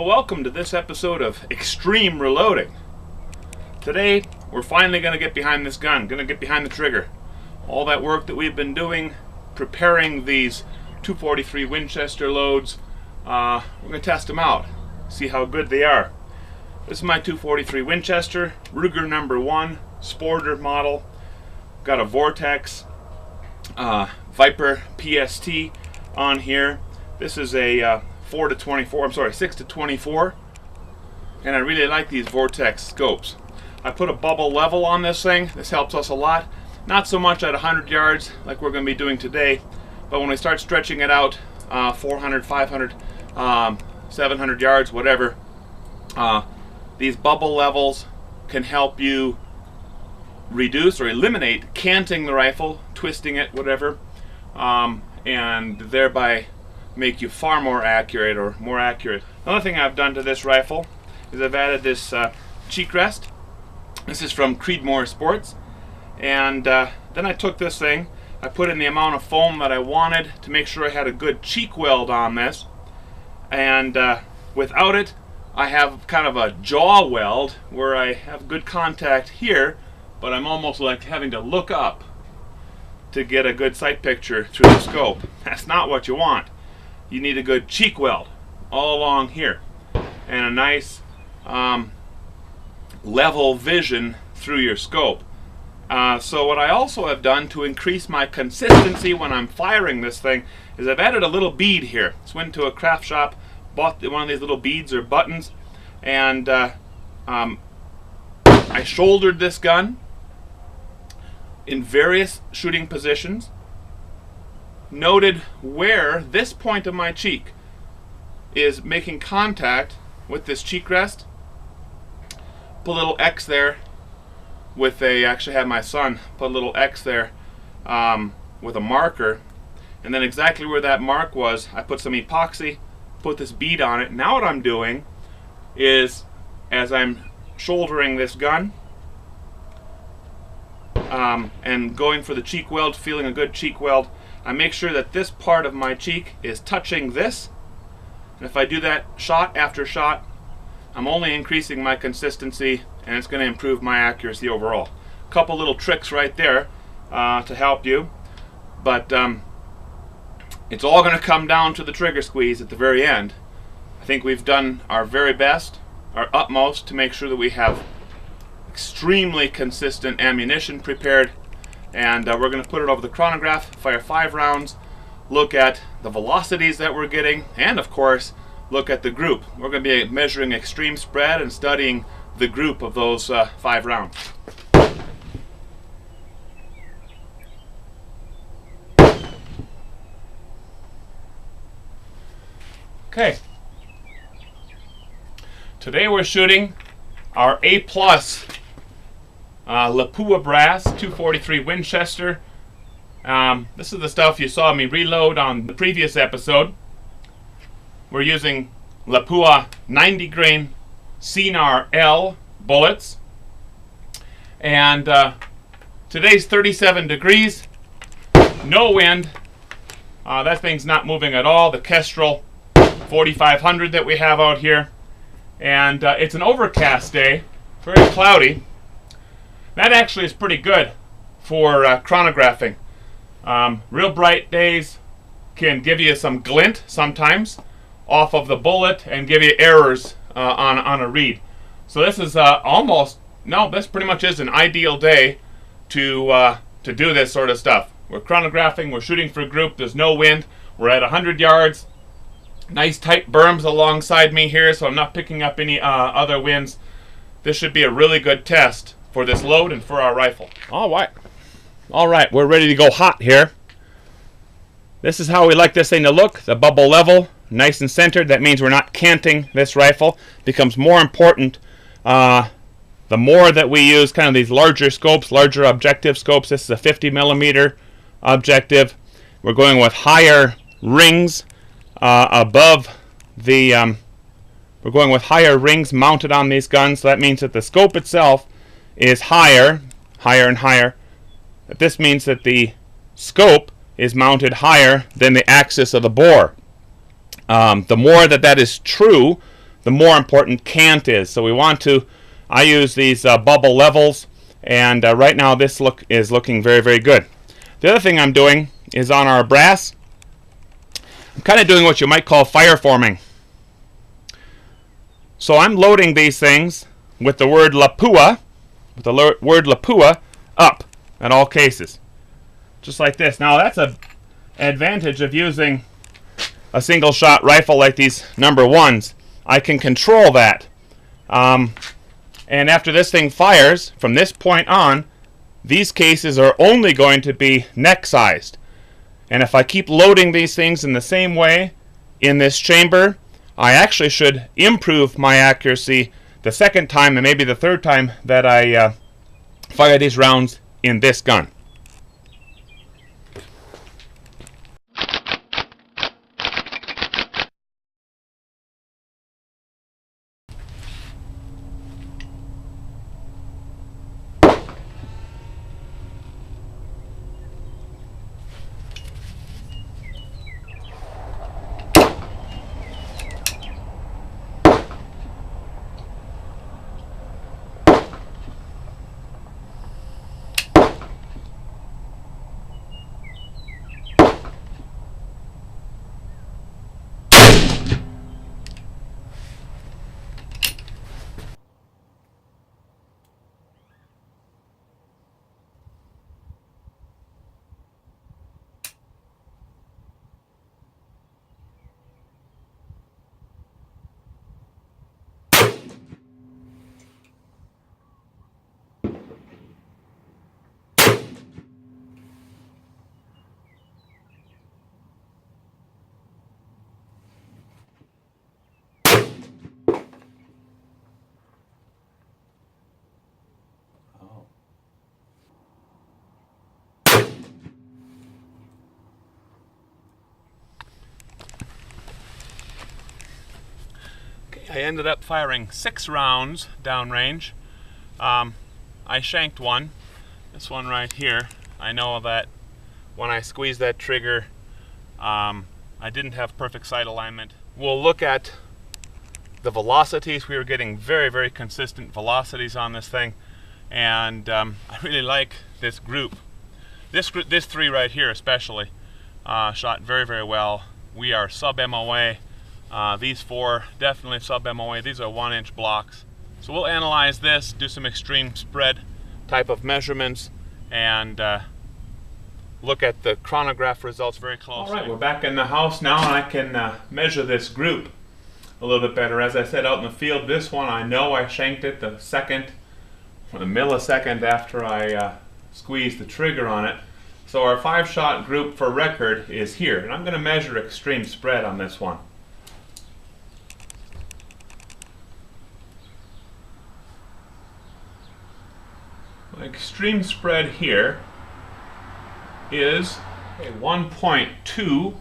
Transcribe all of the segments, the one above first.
Well, welcome to this episode of Extreme Reloading. Today, we're finally going to get behind this gun, going to get behind the trigger. All that work that we've been doing, preparing these 243 Winchester loads, we're going to test them out, see how good they are. This is my 243 Winchester, Ruger number 1, Sporter model. Got a Vortex Viper PST on here. This is a 6 to 24, and I really like these Vortex scopes. I put a bubble level on this thing. This helps us a lot. Not so much at 100 yards like we're going to be doing today, but when we start stretching it out 400, 500, 700 yards, whatever, these bubble levels can help you reduce or eliminate canting the rifle, twisting it, whatever, and thereby make you far more accurate or more accurate. Another thing I've done to this rifle is I've added this cheek rest. This is from Creedmoor Sports, and then I took this thing, I put in the amount of foam that I wanted to make sure I had a good cheek weld on this, and without it I have kind of a jaw weld where I have good contact here, but I'm almost like having to look up to get a good sight picture through the scope. That's not what you want. You need a good cheek weld all along here and a nice level vision through your scope. So what I also have done to increase my consistency when I'm firing this thing is I've added a little bead here. So went to a craft shop, bought one of these little beads or buttons, and I shouldered this gun in various shooting positions, noted where this point of my cheek is making contact with this cheek rest, put a little X there with actually had my son put a little X there with a marker, and then exactly where that mark was, I put some epoxy, put this bead on it. Now what I'm doing is, as I'm shouldering this gun, and going for the cheek weld, feeling a good cheek weld, I make sure that this part of my cheek is touching this. And if I do that shot after shot, I'm only increasing my consistency, and it's going to improve my accuracy overall. A couple little tricks right there to help you, but it's all going to come down to the trigger squeeze at the very end. I think we've done our very best, our utmost, to make sure that we have extremely consistent ammunition prepared, and we're going to put it over the chronograph, fire 5 rounds, look at the velocities that we're getting, and of course look at the group. We're going to be measuring extreme spread and studying the group of those 5 rounds. Okay, today we're shooting our A+ Lapua brass 243 Winchester. This is the stuff you saw me reload on the previous episode. We're using Lapua 90 grain CNR L bullets, and today's 37 degrees, no wind. That thing's not moving at all. The Kestrel 4500 that we have out here, and it's an overcast day, very cloudy. That actually is pretty good for chronographing. Real bright days can give you some glint sometimes off of the bullet and give you errors on a read. So this is this pretty much is an ideal day to do this sort of stuff. We're chronographing, we're shooting for group, there's no wind, we're at 100 yards, nice tight berms alongside me here, so I'm not picking up any other winds. This should be a really good test for this load and for our rifle. All right, we're ready to go hot here. This is how we like this thing to look. The bubble level, nice and centered. That means we're not canting this rifle. It becomes more important the more that we use kind of these larger scopes, larger objective scopes. This is a 50 millimeter objective. We're going with higher rings above the we're going with higher rings mounted on these guns. So that means that the scope itself is higher and higher. This means that the scope is mounted higher than the axis of the bore. The more that is true, the more important cant is. So we want to, I use these bubble levels, and right now this is looking very, very good. The other thing I'm doing is on our brass, I'm kind of doing what you might call fire forming. So I'm loading these things with the word Lapua, up in all cases. Just like this. Now that's an advantage of using a single shot rifle like these number ones. I can control that. And after this thing fires, from this point on, these cases are only going to be neck sized. And if I keep loading these things in the same way in this chamber, I actually should improve my accuracy the second time and maybe the third time that I fire these rounds in this gun. I ended up firing 6 rounds downrange. I shanked one, this one right here. I know that when I squeezed that trigger, I didn't have perfect sight alignment. We'll look at the velocities. We were getting very, very consistent velocities on this thing, and I really like this group. This 3 right here especially shot very, very well. We are sub MOA. These 4 definitely sub MOA. These are 1-inch blocks. So we'll analyze this, do some extreme spread type of measurements, and look at the chronograph results very closely. All right, we're back in the house now, and I can measure this group a little bit better. As I said, out in the field, this one I know I shanked it the second or the millisecond after I squeezed the trigger on it. So our 5-shot group for record is here, and I'm going to measure extreme spread on this one. My extreme spread here is 1.282.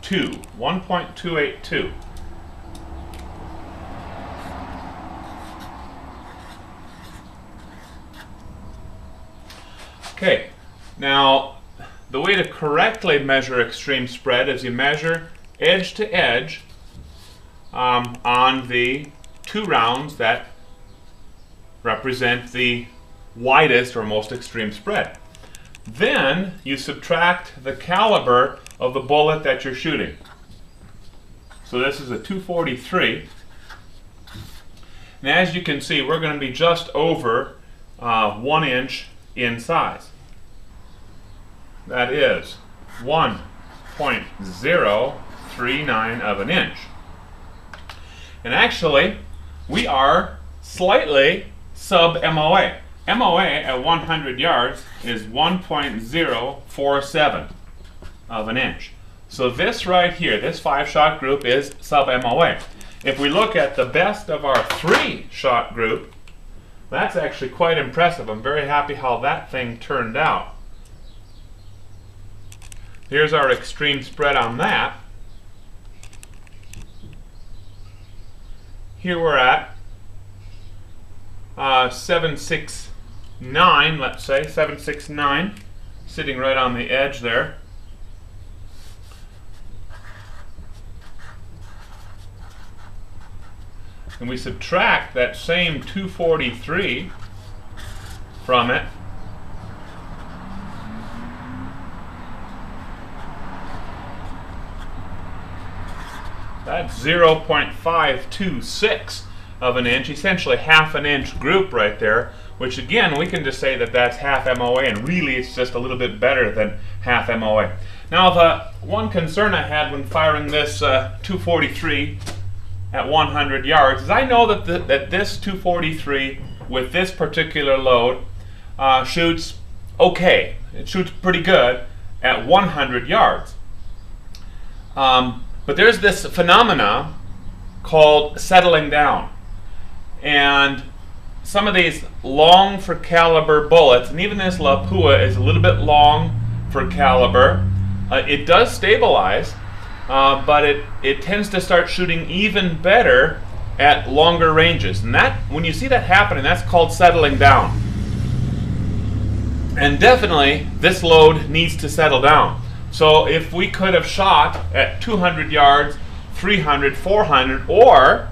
1.282. Okay, now the way to correctly measure extreme spread is you measure edge to edge on the 2 rounds that represent the widest or most extreme spread. Then you subtract the caliber of the bullet that you're shooting. So this is a 243. And as you can see, we're going to be just over 1 inch in size. That is 1.039 of an inch. And actually, we are slightly sub MOA. MOA at 100 yards is 1.047 of an inch. So this right here, this 5-shot group is sub MOA. If we look at the best of our 3-shot group, that's actually quite impressive. I'm very happy how that thing turned out. Here's our extreme spread on that. Here we're at 769, let's say, 769, sitting right on the edge there. and we subtract that same 243 from it, that's 0.526 of an inch, essentially half an inch group right there, which again, we can just say that that's half MOA, and really it's just a little bit better than half MOA. Now, the one concern I had when firing this 243 at 100 yards is I know that this 243 with this particular load shoots okay. It shoots pretty good at 100 yards. But there's this phenomena called settling down. And some of these long for caliber bullets, and even this Lapua is a little bit long for caliber, it does stabilize, but it tends to start shooting even better at longer ranges. And that, when you see that happening, that's called settling down. And definitely this load needs to settle down. So if we could have shot at 200 yards, 300, 400, or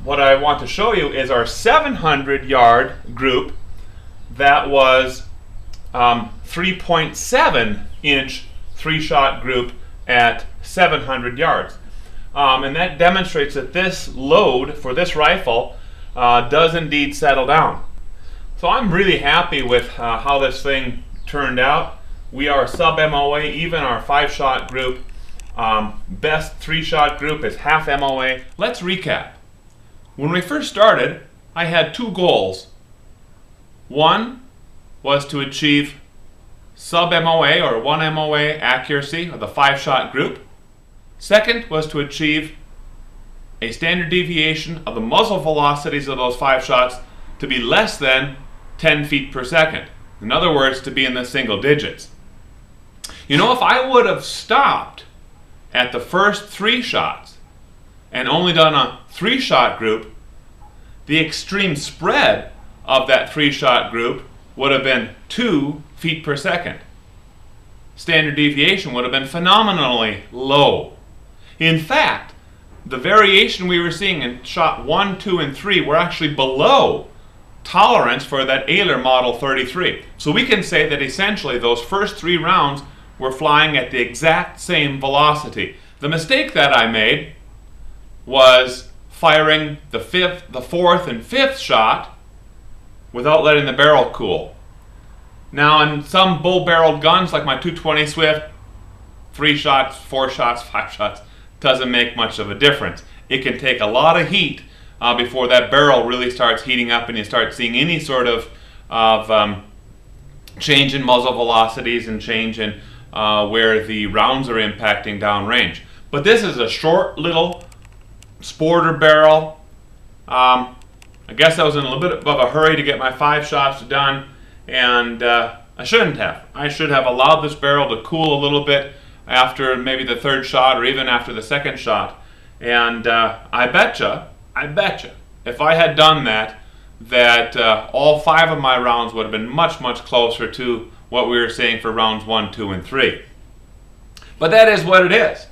what I want to show you is our 700 yard group that was 3.7 inch 3-shot group at 700 yards. And that demonstrates that this load for this rifle does indeed settle down. So I'm really happy with how this thing turned out. We are sub-MOA, even our 5-shot group. Best 3-shot group is half MOA. Let's recap. When we first started, I had two goals. One was to achieve sub-MOA or 1 MOA accuracy of the 5-shot group. Second was to achieve a standard deviation of the muzzle velocities of those 5 shots to be less than 10 feet per second. In other words, to be in the single digits. You know, if I would have stopped at the first 3 shots and only done a 3-shot group, the extreme spread of that 3-shot group would have been 2 feet per second. Standard deviation would have been phenomenally low. In fact, the variation we were seeing in shot 1, 2, and 3 were actually below tolerance for that Ehler Model 33. So we can say that essentially those first 3 rounds were flying at the exact same velocity. The mistake that I made was firing the 4th, and 5th shot without letting the barrel cool. Now, in some bull-barreled guns like my 220 Swift, 3 shots, 4 shots, 5 shots doesn't make much of a difference. It can take a lot of heat before that barrel really starts heating up and you start seeing any sort of change in muzzle velocities and change in where the rounds are impacting downrange. But this is a short little sporter barrel. I guess I was in a little bit of a hurry to get my 5 shots done, and I shouldn't have. I should have allowed this barrel to cool a little bit after maybe the 3rd shot or even after the 2nd shot. And I betcha, if I had done that, all 5 of my rounds would have been much, much closer to what we were seeing for rounds 1, 2, and 3. But that is what it is.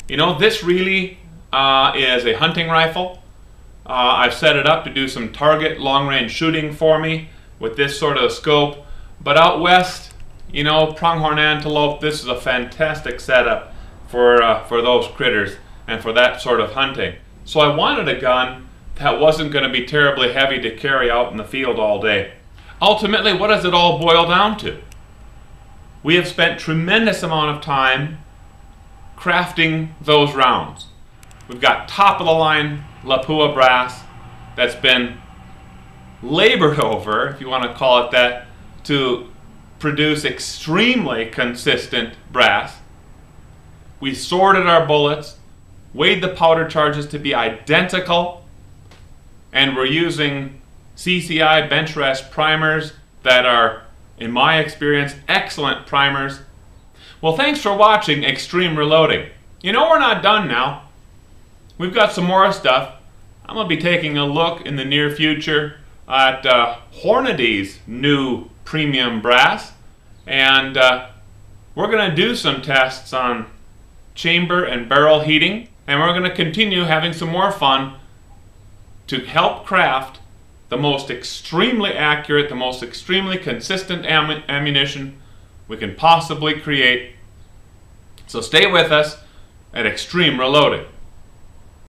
You know, this really is a hunting rifle. I've set it up to do some target long-range shooting for me with this sort of scope. But out west, you know, pronghorn antelope, this is a fantastic setup for those critters and for that sort of hunting. So I wanted a gun that wasn't going to be terribly heavy to carry out in the field all day. Ultimately, what does it all boil down to? We have spent tremendous amount of time crafting those rounds. We've got top-of-the-line Lapua brass that's been labored over, if you want to call it that, to produce extremely consistent brass. We sorted our bullets, weighed the powder charges to be identical, and we're using CCI bench rest primers that are, in my experience, excellent primers. Well, thanks for watching Extreme Reloading. You know, we're not done now. We've got some more stuff. I'm going to be taking a look in the near future at Hornady's new premium brass, and we're going to do some tests on chamber and barrel heating, and we're going to continue having some more fun to help craft the most extremely accurate, the most extremely consistent ammunition we can possibly create. So stay with us at Extreme Reloading.